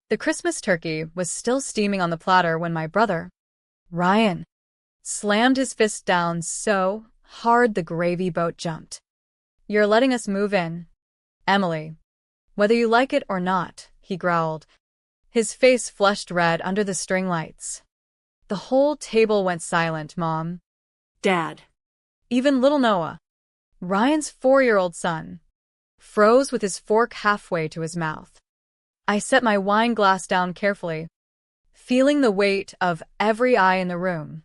The Christmas turkey was still steaming on the platter when my brother, Ryan, slammed his fist down so hard the gravy boat jumped. "You're letting us move in, Emily. Whether you like it or not," he growled. His face flushed red under the string lights. The whole table went silent, Mom. Dad. Even little Noah, Ryan's 4-year-old son, froze with his fork halfway to his mouth. I set my wine glass down carefully, feeling the weight of every eye in the room,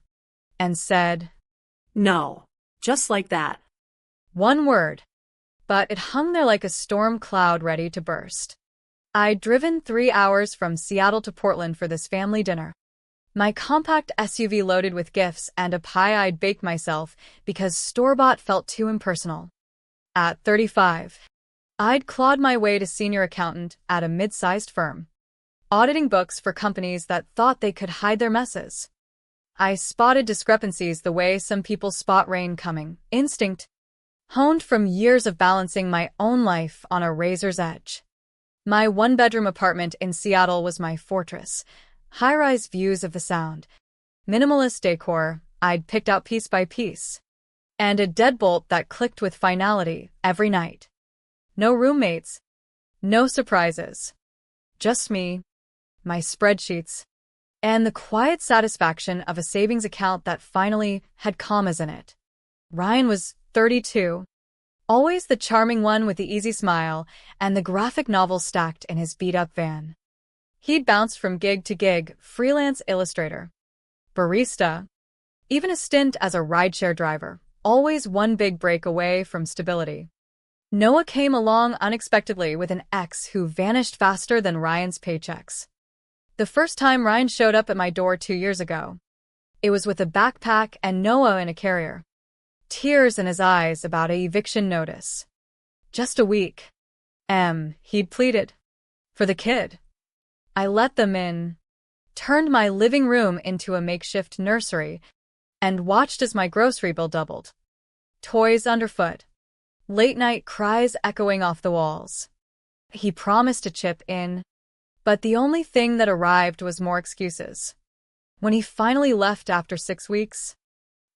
and said, "No. Just like that." One word, but it hung there like a storm cloud ready to burst. I'd driven 3 hours from Seattle to Portland for this family dinner. My compact SUV loaded with gifts and a pie I'd baked myself because store-bought felt too impersonal. At 35, I'd clawed my way to senior accountant at a mid-sized firm, auditing books for companies that thought they could hide their messes. I spotted discrepancies the way some people spot rain coming, instinct, honed from years of balancing my own life on a razor's edge. My one-bedroom apartment in Seattle was my fortress. High-rise views of the Sound, minimalist decor I'd picked out piece by piece, and a deadbolt that clicked with finality every night. No roommates, no surprises. Just me, my spreadsheets, and the quiet satisfaction of a savings account that finally had commas in it. Ryan was 32, always the charming one with the easy smile and the graphic novel stacked in his beat-up van. He'd bounced from gig to gig, freelance illustrator, barista, even a stint as a rideshare driver, always one big break away from stability. Noah came along unexpectedly with an ex who vanished faster than Ryan's paychecks. The first time Ryan showed up at my door 2 years ago, it was with a backpack and Noah in a carrier, tears in his eyes about an eviction notice. "Just a week, he'd pleaded. For the kid." I let them in, turned my living room into a makeshift nursery, and watched as my grocery bill doubled. Toys underfoot, late-night cries echoing off the walls. He promised to chip in, but the only thing that arrived was more excuses. When he finally left after 6 weeks,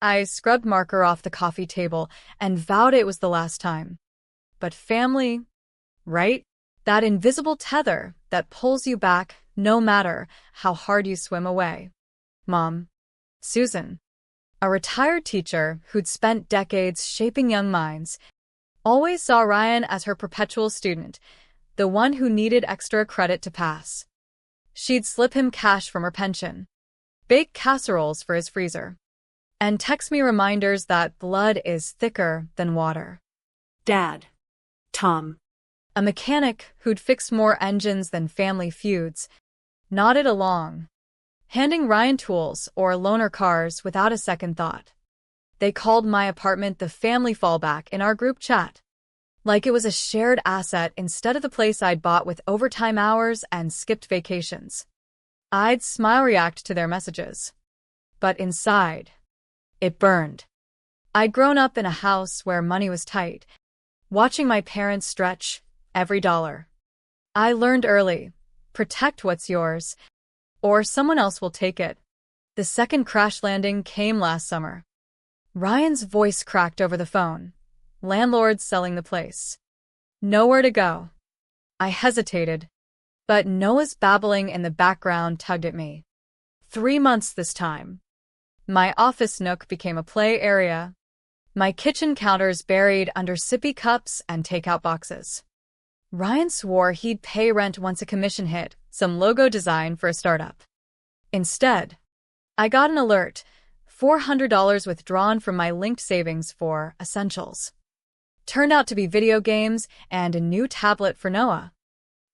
I scrubbed marker off the coffee table and vowed it was the last time. But family, right? That invisible tether that pulls you back no matter how hard you swim away. Mom, Susan, a retired teacher who'd spent decades shaping young minds, always saw Ryan as her perpetual student, the one who needed extra credit to pass. She'd slip him cash from her pension, bake casseroles for his freezer, and text me reminders that blood is thicker than water. Dad. Tom, a mechanic who'd fixed more engines than family feuds, nodded along, handing Ryan tools or loaner cars without a second thought. They called my apartment the family fallback in our group chat, like it was a shared asset instead of the place I'd bought with overtime hours and skipped vacations. I'd smile react to their messages, but inside, it burned. I'd grown up in a house where money was tight, watching my parents stretch every dollar. I learned early, protect what's yours, or someone else will take it. The second crash landing came last summer. Ryan's voice cracked over the phone. Landlords selling the place. Nowhere to go. I hesitated, but Noah's babbling in the background tugged at me. 3 months this time. My office nook became a play area, my kitchen counters buried under sippy cups and takeout boxes. Ryan swore he'd pay rent once a commission hit, some logo design for a startup. Instead, I got an alert, $400 withdrawn from my linked savings for essentials. Turned out to be video games and a new tablet for Noah.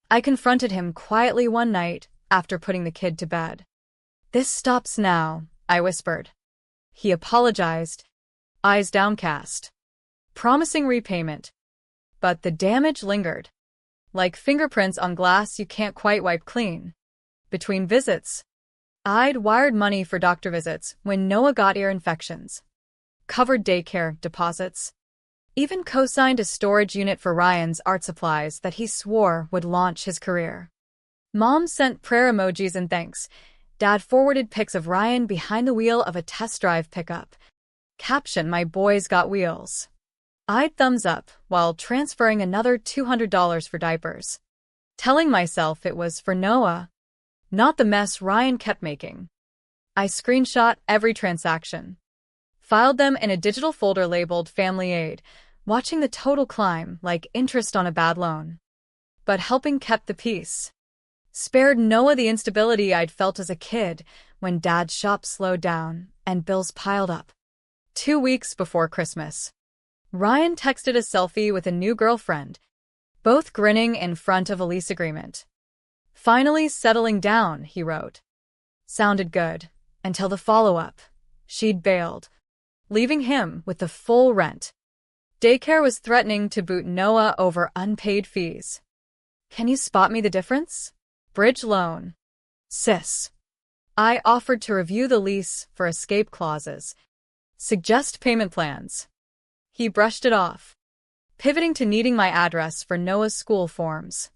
I confronted him quietly one night after putting the kid to bed. "This stops now," I whispered. He apologized, eyes downcast, promising repayment. But the damage lingered, like fingerprints on glass you can't quite wipe clean. Between visits, I'd wired money for doctor visits when Noah got ear infections, covered daycare deposits, even co-signed a storage unit for Ryan's art supplies that he swore would launch his career. Mom sent prayer emojis and thanks. Dad forwarded pics of Ryan behind the wheel of a test drive pickup. Caption, "My boy's got wheels." I'd thumbs up while transferring another $200 for diapers, telling myself it was for Noah, not the mess Ryan kept making. I screenshot every transaction, filed them in a digital folder labeled Family Aid, watching the total climb like interest on a bad loan. But helping kept the peace. Spared Noah the instability I'd felt as a kid when Dad's shop slowed down and bills piled up. 2 weeks before Christmas, Ryan texted a selfie with a new girlfriend, both grinning in front of a lease agreement. "Finally settling down," he wrote. Sounded good, until the follow-up. She'd bailed, leaving him with the full rent. Daycare was threatening to boot Noah over unpaid fees. "Can you spot me the difference?" Bridge loan. Sis. I offered to review the lease for escape clauses. Suggest payment plans. He brushed it off, pivoting to needing my address for Noah's school forms.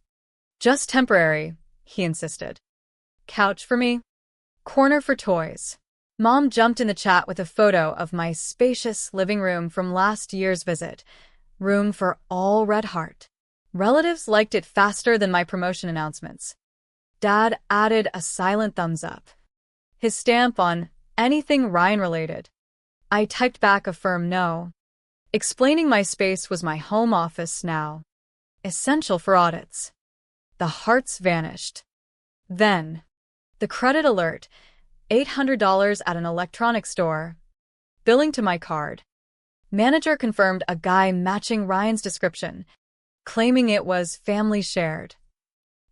"Just temporary," he insisted. "Couch for me? Corner for toys." Mom jumped in the chat with a photo of my spacious living room from last year's visit. Room for all red heart. Relatives liked it faster than my promotion announcements. Dad added a silent thumbs up, his stamp on anything Ryan-related. I typed back a firm no, explaining my space was my home office now, essential for audits. The hearts vanished. Then, the credit alert, $800 at an electronics store. Billing to my card. Manager confirmed a guy matching Ryan's description, claiming it was family shared.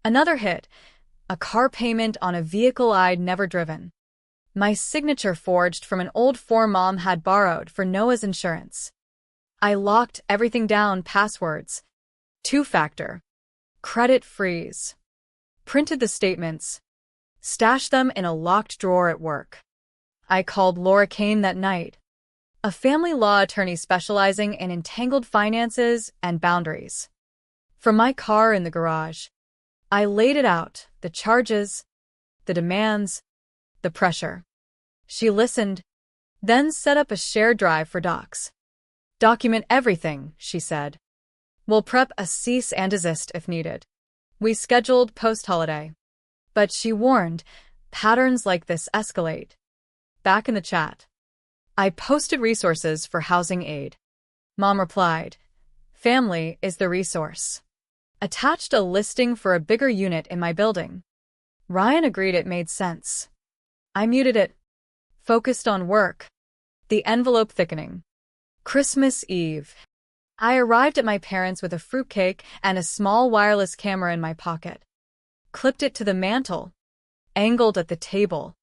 Another hit, a car payment on a vehicle I'd never driven. My signature forged from an old form Mom had borrowed for Noah's insurance. I locked everything down, passwords. 2-factor. Credit freeze. Printed the statements. Stashed them in a locked drawer at work. I called Laura Kane that night, a family law attorney specializing in entangled finances and boundaries. From my car in the garage, I laid it out, the charges, the demands, the pressure. She listened, then set up a shared drive for docs. "Document everything," she said. "We'll prep a cease and desist if needed." We scheduled post-holiday. But she warned, patterns like this escalate. Back in the chat, I posted resources for housing aid. Mom replied, "Family is the resource." Attached a listing for a bigger unit in my building. Ryan agreed it made sense. I muted it, focused on work. The envelope thickening. Christmas Eve. I arrived at my parents' with a fruitcake and a small wireless camera in my pocket. Clipped it to the mantle. Angled at the table.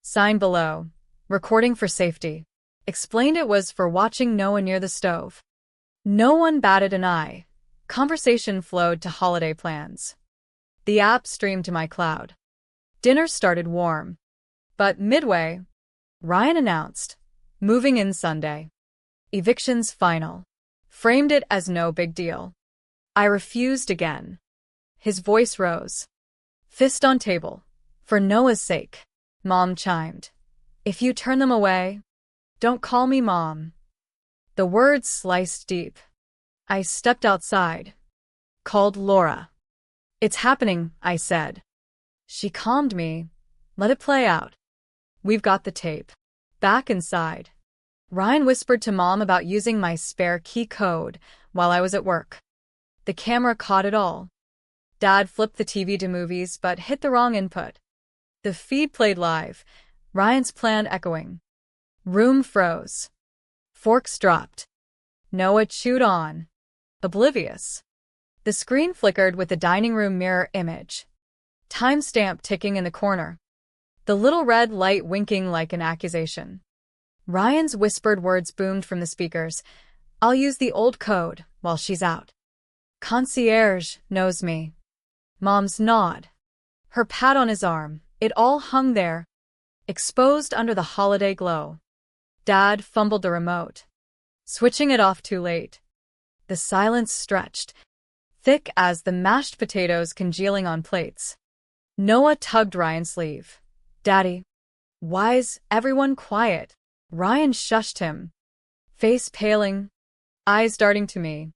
Sign below. Recording for safety. Explained it was for watching Noah near the stove. No one batted an eye. Conversation flowed to holiday plans. The app streamed to my cloud. Dinner started warm. But midway, Ryan announced, "Moving in Sunday. Evictions final." Framed it as no big deal. I refused again. His voice rose. Fist on table. "For Noah's sake," Mom chimed. "If you turn them away, don't call me Mom." The words sliced deep. I stepped outside. Called Laura. "It's happening," I said. She calmed me. "Let it play out. We've got the tape." Back inside, Ryan whispered to Mom about using my spare key code while I was at work. The camera caught it all. Dad flipped the TV to movies but hit the wrong input. The feed played live, Ryan's plan echoing. Room froze. Forks dropped. Noah chewed on, oblivious. The screen flickered with the dining room mirror image. Timestamp ticking in the corner. The little red light winking like an accusation. Ryan's whispered words boomed from the speakers. "I'll use the old code while she's out. Concierge knows me." Mom's nod. Her pat on his arm. It all hung there, exposed under the holiday glow. Dad fumbled the remote, switching it off too late. The silence stretched, thick as the mashed potatoes congealing on plates. Noah tugged Ryan's sleeve. Daddy. Why's everyone quiet? Ryan shushed him, face paling, eyes darting to me.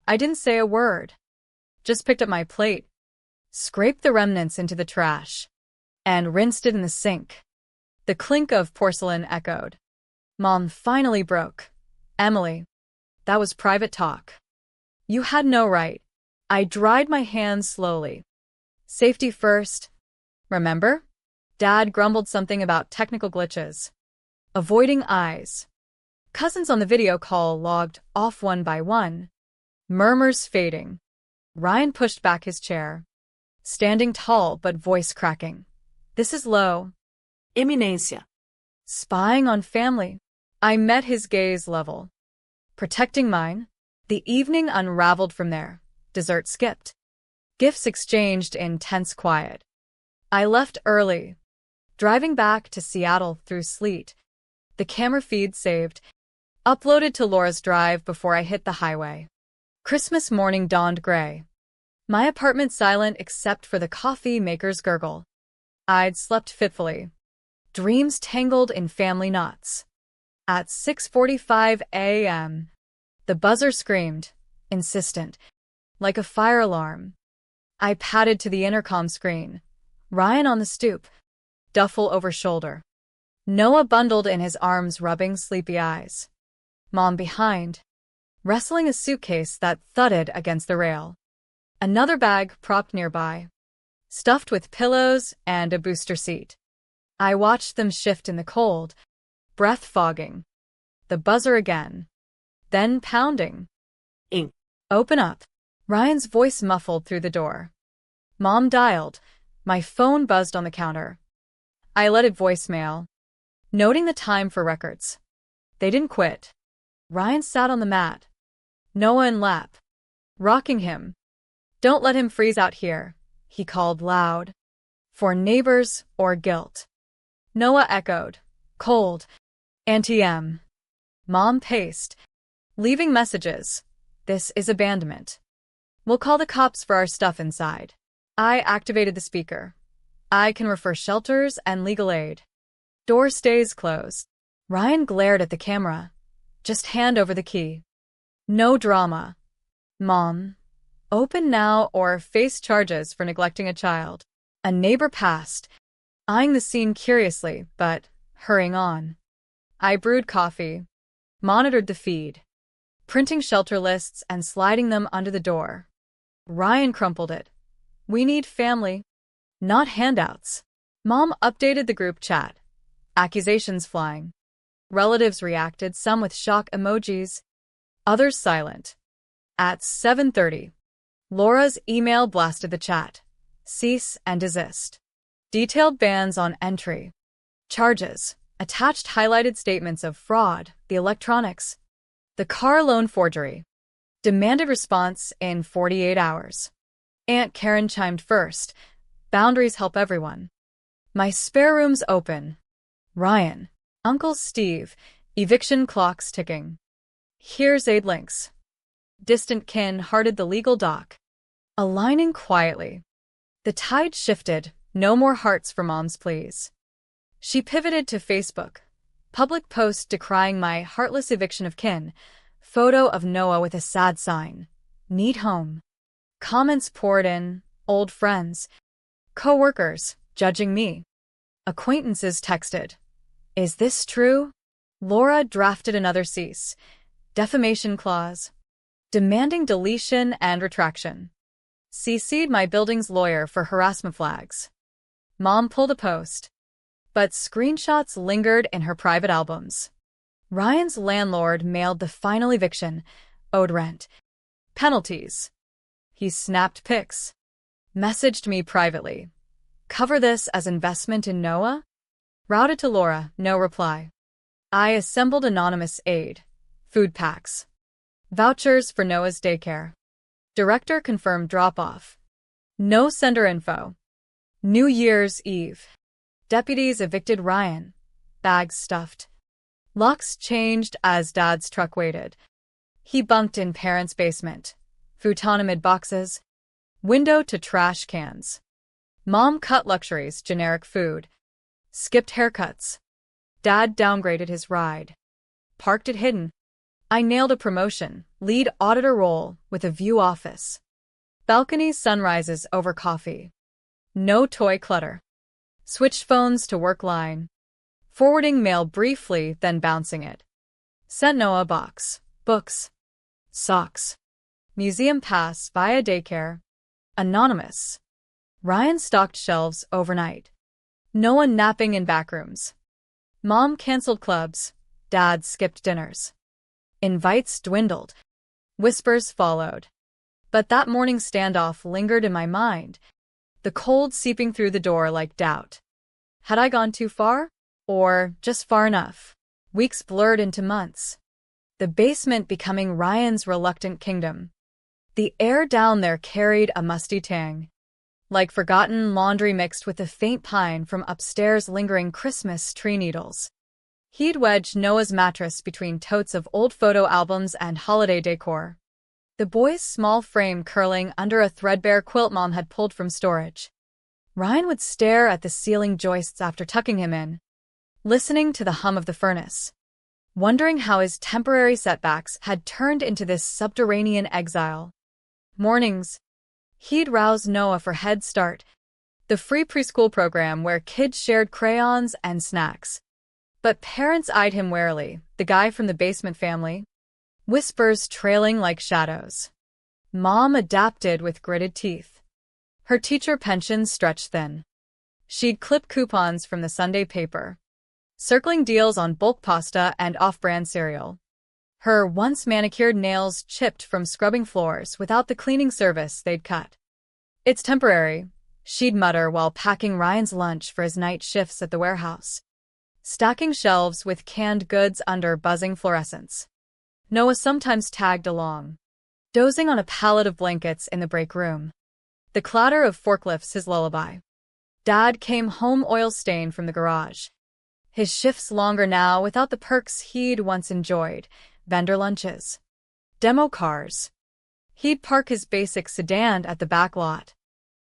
I didn't say a word. Just picked up my plate, scraped the remnants into the trash, and rinsed it in the sink. The clink of porcelain echoed. Mom finally broke. Emily, that was private talk. You had no right. I dried my hands slowly. Safety first. Remember? Dad grumbled something about technical glitches. Avoiding eyes. Cousins on the video call logged off one by one. Murmurs fading. Ryan pushed back his chair, standing tall but voice cracking. This is low. Immunasia. Spying on family. I met his gaze level. Protecting mine. The evening unraveled from there. Dessert skipped. Gifts exchanged in tense quiet. I left early, driving back to Seattle through sleet. The camera feed saved, uploaded to Laura's drive before I hit the highway. Christmas morning dawned gray. My apartment silent except for the coffee maker's gurgle. I'd slept fitfully. Dreams tangled in family knots. At 6:45 a.m., the buzzer screamed, insistent, like a fire alarm. I padded to the intercom screen. Ryan on the stoop, duffel over shoulder. Noah bundled in his arms, rubbing sleepy eyes. Mom behind, wrestling a suitcase that thudded against the rail. Another bag propped nearby, stuffed with pillows and a booster seat. I watched them shift in the cold, breath fogging. The buzzer again, then pounding. Ink. Open up. Ryan's voice muffled through the door. Mom dialed. My phone buzzed on the counter. I let it voicemail, noting the time for records. They didn't quit. Ryan sat on the mat, Noah in lap, rocking him. Don't let him freeze out here, he called loud. For neighbors or guilt. Noah echoed, cold. Auntie M. Mom paced, leaving messages. This is abandonment. We'll call the cops for our stuff inside. I activated the speaker. I can refer shelters and legal aid. Door stays closed. Ryan glared at the camera. Just hand over the key. No drama. Mom. Open now or face charges for neglecting a child. A neighbor passed, eyeing the scene curiously, but hurrying on. I brewed coffee, monitored the feed, printing shelter lists and sliding them under the door. Ryan crumpled it. We need family, not handouts. Mom updated the group chat. Accusations flying. Relatives reacted, some with shock emojis, others silent. At 7:30, Laura's email blasted the chat. Cease and desist. Detailed bans on entry. Charges. Attached highlighted statements of fraud, the electronics, the car loan forgery. Demanded response in 48 hours. Aunt Karen chimed first. Boundaries help everyone. My spare room's open. Ryan. Uncle Steve. Eviction clocks ticking. Here's aid links. Distant kin hearted the legal doc. Aligning quietly. The tide shifted. No more hearts for Mom's pleas. She pivoted to Facebook. Public post decrying my heartless eviction of kin. Photo of Noah with a sad sign. Need home. Comments poured in. Old friends. Co-workers, judging me. Acquaintances texted. Is this true? Laura drafted another cease. Defamation clause. Demanding deletion and retraction. CC'd my building's lawyer for harassment flags. Mom pulled a post, but screenshots lingered in her private albums. Ryan's landlord mailed the final eviction, owed rent, penalties. He snapped pics, messaged me privately. Cover this as investment in Noah? Routed to Laura, no reply. I assembled anonymous aid, food packs, vouchers for Noah's daycare. Director confirmed drop-off. No sender info. New Year's Eve. Deputies evicted Ryan. Bags stuffed. Locks changed as Dad's truck waited. He bunked in parents' basement. Futon amid boxes. Window to trash cans. Mom cut luxuries, generic food. Skipped haircuts. Dad downgraded his ride. Parked it hidden. I nailed a promotion, lead auditor role with a view office. Balcony sunrises over coffee. No toy clutter. Switched phones to work line. Forwarding mail briefly, then bouncing it. Sent Noah a box. Books. Socks. Museum pass via daycare. Anonymous. Ryan stocked shelves overnight. No one napping in backrooms. Mom canceled clubs. Dad skipped dinners. Invites dwindled. Whispers followed. But that morning standoff lingered in my mind, the cold seeping through the door like doubt. Had I gone too far? Or just far enough? Weeks blurred into months. The basement becoming Ryan's reluctant kingdom. The air down there carried a musty tang, like forgotten laundry mixed with the faint pine from upstairs lingering Christmas tree needles. He'd wedged Noah's mattress between totes of old photo albums and holiday decor. The boy's small frame curling under a threadbare quilt Mom had pulled from storage. Ryan would stare at the ceiling joists after tucking him in, listening to the hum of the furnace, wondering how his temporary setbacks had turned into this subterranean exile. Mornings, he'd rouse Noah for Head Start, the free preschool program where kids shared crayons and snacks. But parents eyed him warily, the guy from the basement family. Whispers trailing like shadows. Mom adapted with gritted teeth. Her teacher pension stretched thin. She'd clip coupons from the Sunday paper, circling deals on bulk pasta and off-brand cereal. Her once manicured nails chipped from scrubbing floors without the cleaning service they'd cut. "It's temporary," she'd mutter while packing Ryan's lunch for his night shifts at the warehouse, stacking shelves with canned goods under buzzing fluorescents. Noah sometimes tagged along, dozing on a pallet of blankets in the break room. The clatter of forklifts his lullaby. Dad came home oil-stained from the garage. His shifts longer now without the perks he'd once enjoyed, vendor lunches, demo cars. He'd park his basic sedan at the back lot,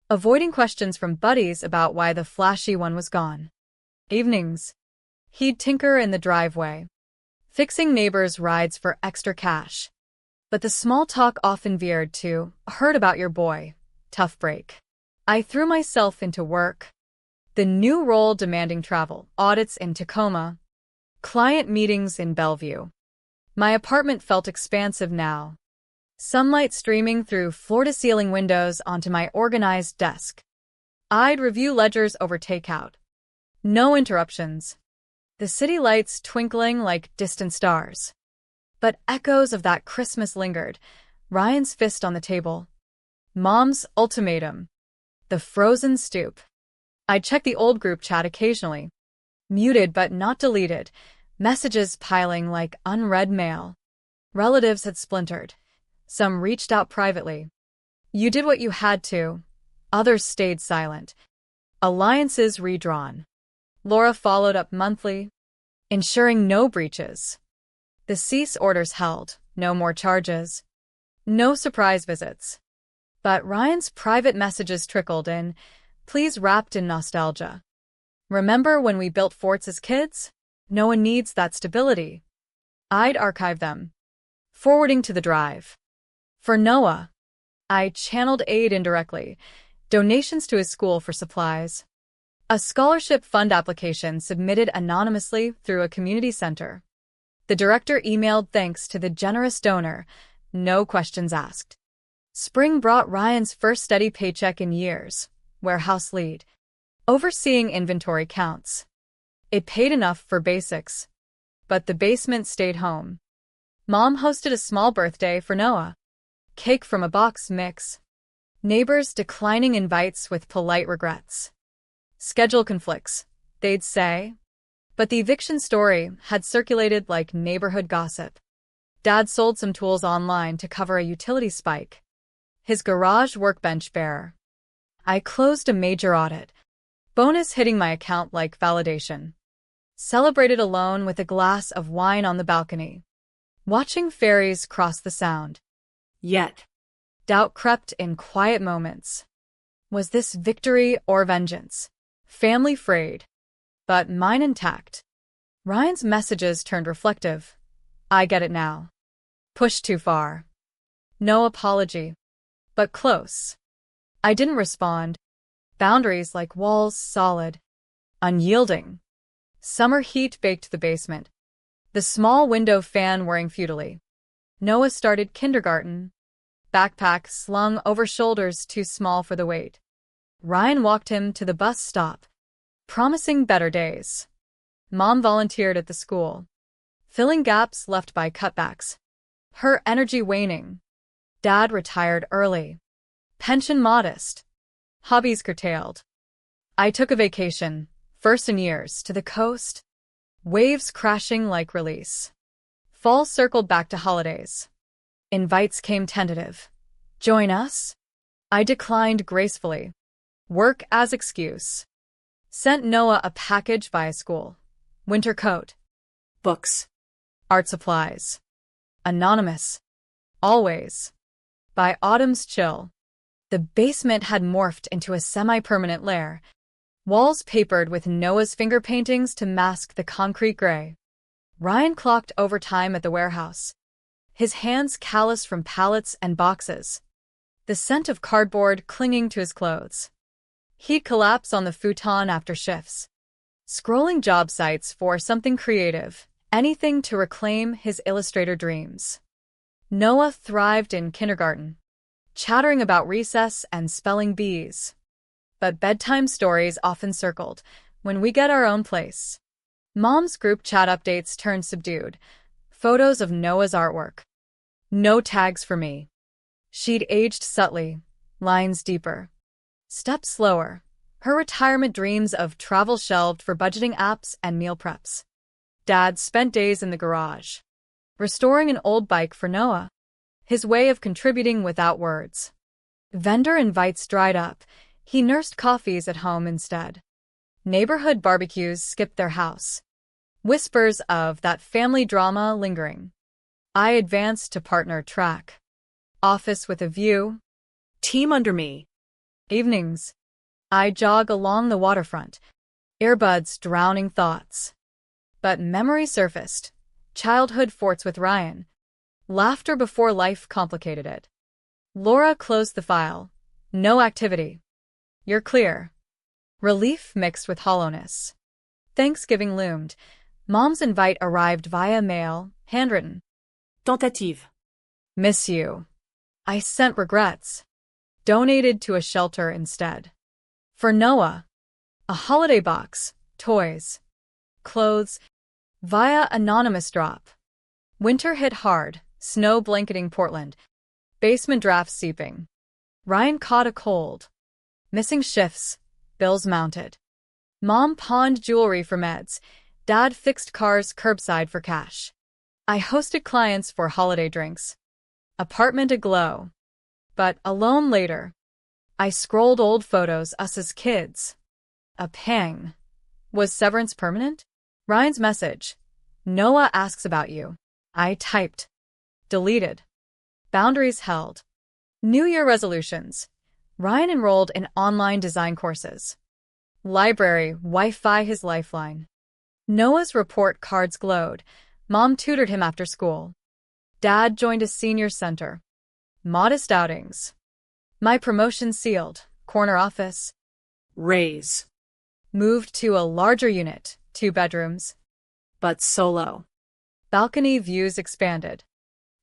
avoiding questions from buddies about why the flashy one was gone. Evenings, he'd tinker in the driveway, fixing neighbors' rides for extra cash. But the small talk often veered to, "Heard about your boy. Tough break." I threw myself into work. The new role demanding travel, audits in Tacoma, client meetings in Bellevue. My apartment felt expansive now, sunlight streaming through floor-to-ceiling windows onto my organized desk. I'd review ledgers over takeout. No interruptions. The city lights twinkling like distant stars. But echoes of that Christmas lingered, Ryan's fist on the table. Mom's ultimatum. The frozen stoop. I'd check the old group chat occasionally. Muted but not deleted, messages piling like unread mail. Relatives had splintered. Some reached out privately. You did what you had to. Others stayed silent. Alliances redrawn. Laura followed up monthly, ensuring no breaches. The cease orders held, no more charges. No surprise visits. But Ryan's private messages trickled in, please wrapped in nostalgia. Remember when we built forts as kids? No one needs that stability. I'd archive them, forwarding to the drive. For Noah, I channeled aid indirectly, donations to his school for supplies. A scholarship fund application submitted anonymously through a community center. The director emailed thanks to the generous donor, no questions asked. Spring brought Ryan's first steady paycheck in years, warehouse lead, overseeing inventory counts. It paid enough for basics, but the basement stayed home. Mom hosted a small birthday for Noah. Cake from a box mix. Neighbors declining invites with polite regrets. Schedule conflicts, they'd say. But the eviction story had circulated like neighborhood gossip. Dad sold some tools online to cover a utility spike. His garage workbench bare. I closed a major audit. Bonus hitting my account like validation. Celebrated alone with a glass of wine on the balcony. Watching ferries cross the sound. Yet, doubt crept in quiet moments. Was this victory or vengeance? Family frayed, but mine intact. Ryan's messages turned reflective. I get it now. Pushed too far. No apology, but close. I didn't respond. Boundaries like walls, solid, unyielding. Summer heat baked the basement. The small window fan whirring futilely. Noah started kindergarten. Backpack slung over shoulders too small for the weight. Ryan walked him to the bus stop, promising better days. Mom volunteered at the school, filling gaps left by cutbacks. Her energy waning. Dad retired early. Pension modest. Hobbies curtailed. I took a vacation, first in years, to the coast. Waves crashing like release. Fall circled back to holidays. Invites came tentative. Join us? I declined gracefully. Work as excuse. Sent Noah a package via school. Winter coat. Books. Art supplies. Anonymous. Always. By autumn's chill. The basement had morphed into a semi-permanent lair. Walls papered with Noah's finger paintings to mask the concrete gray. Ryan clocked overtime at the warehouse. His hands calloused from pallets and boxes. The scent of cardboard clinging to his clothes. He'd collapse on the futon after shifts, scrolling job sites for something creative, anything to reclaim his illustrator dreams. Noah thrived in kindergarten, chattering about recess and spelling bees. But bedtime stories often circled, when we get our own place. Mom's group chat updates turned subdued, photos of Noah's artwork. No tags for me. She'd aged subtly, lines deeper. Steps slower, her retirement dreams of travel shelved for budgeting apps and meal preps. Dad spent days in the garage, restoring an old bike for Noah, his way of contributing without words. Vendor invites dried up, he nursed coffees at home instead. Neighborhood barbecues skipped their house. Whispers of that family drama lingering. I advanced to partner track. Office with a view. Team under me. Evenings. I jog along the waterfront, earbuds drowning thoughts. But memory surfaced. Childhood forts with Ryan. Laughter before life complicated it. Laura closed the file. No activity. You're clear. Relief mixed with hollowness. Thanksgiving loomed. Mom's invite arrived via mail, handwritten. Tentative. Miss you. I sent regrets. Donated to a shelter instead. For Noah, a holiday box, toys, clothes, via anonymous drop. Winter hit hard, snow blanketing Portland. Basement drafts seeping. Ryan caught a cold. Missing shifts, bills mounted. Mom pawned jewelry for meds. Dad fixed cars curbside for cash. I hosted clients for holiday drinks. Apartment aglow. But alone later. I scrolled old photos us as kids. A pang. Was severance permanent? Ryan's message. Noah asks about you. I typed. Deleted. Boundaries held. New Year resolutions. Ryan enrolled in online design courses. Library, Wi-Fi his lifeline. Noah's report cards glowed. Mom tutored him after school. Dad joined a senior center. Modest outings. My promotion sealed. Corner office. Raise. Moved to a larger unit, 2 bedrooms. But solo. Balcony views expanded.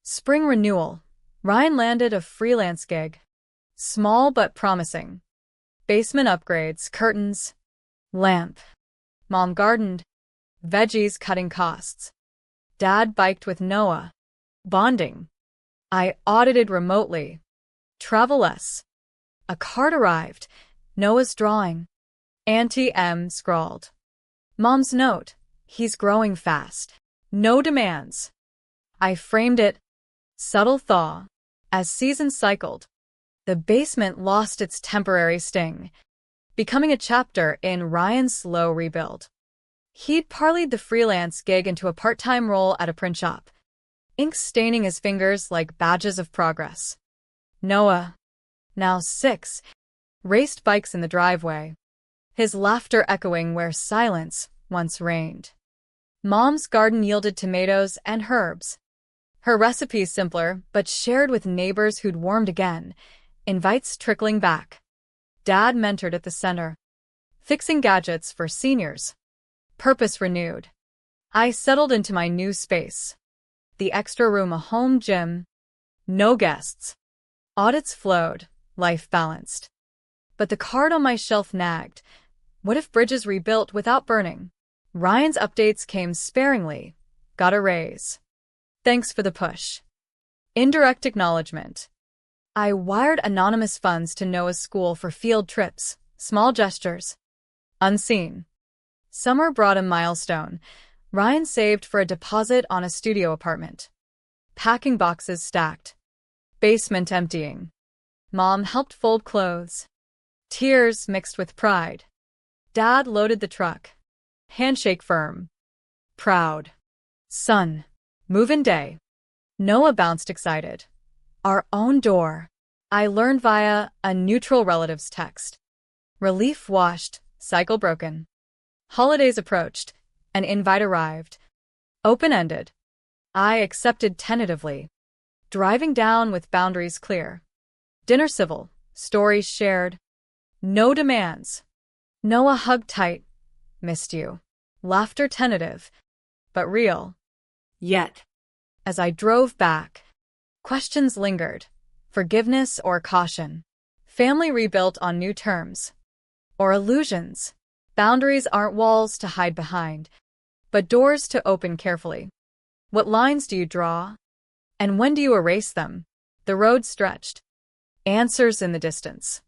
Spring renewal. Ryan landed a freelance gig. Small but promising. Basement upgrades, curtains, lamp. Mom gardened. Veggies cutting costs. Dad biked with Noah. Bonding. I audited remotely. Travel less. A card arrived. Noah's drawing. Auntie M scrawled. Mom's note. He's growing fast. No demands. I framed it. Subtle thaw. As seasons cycled, the basement lost its temporary sting, becoming a chapter in Ryan's slow rebuild. He'd parlayed the freelance gig into a part-time role at a print shop, ink staining his fingers like badges of progress. Noah, now 6, Raced bikes in the driveway, his laughter echoing where silence once reigned. Mom's garden yielded tomatoes and herbs. Her recipes simpler, but shared with neighbors who'd warmed again, invites trickling back. Dad mentored at the center, fixing gadgets for seniors. Purpose renewed. I settled into my new space. The extra room a home gym. No guests. Audits flowed, life balanced. But the card on my shelf nagged. What if bridges rebuilt without burning? Ryan's updates came sparingly. Got a raise. Thanks for the push. Indirect acknowledgement. I wired anonymous funds to Noah's school for field trips. Small gestures. Unseen. Summer brought a milestone. Ryan saved for a deposit on a studio apartment. Packing boxes stacked. Basement emptying. Mom helped fold clothes. Tears mixed with pride. Dad loaded the truck. Handshake firm. Proud. Son. Move-in day. Noah bounced excited. Our own door. I learned via a neutral relative's text. Relief washed, cycle broken. Holidays approached. An invite arrived. Open-ended. I accepted tentatively. Driving down with boundaries clear. Dinner civil. Stories shared. No demands. Noah hugged tight. Missed you. Laughter tentative, but real. Yet. As I drove back, questions lingered. Forgiveness or caution. Family rebuilt on new terms. Or illusions. Boundaries aren't walls to hide behind, but doors to open carefully. What lines do you draw? And when do you erase them? The road stretched. Answers in the distance.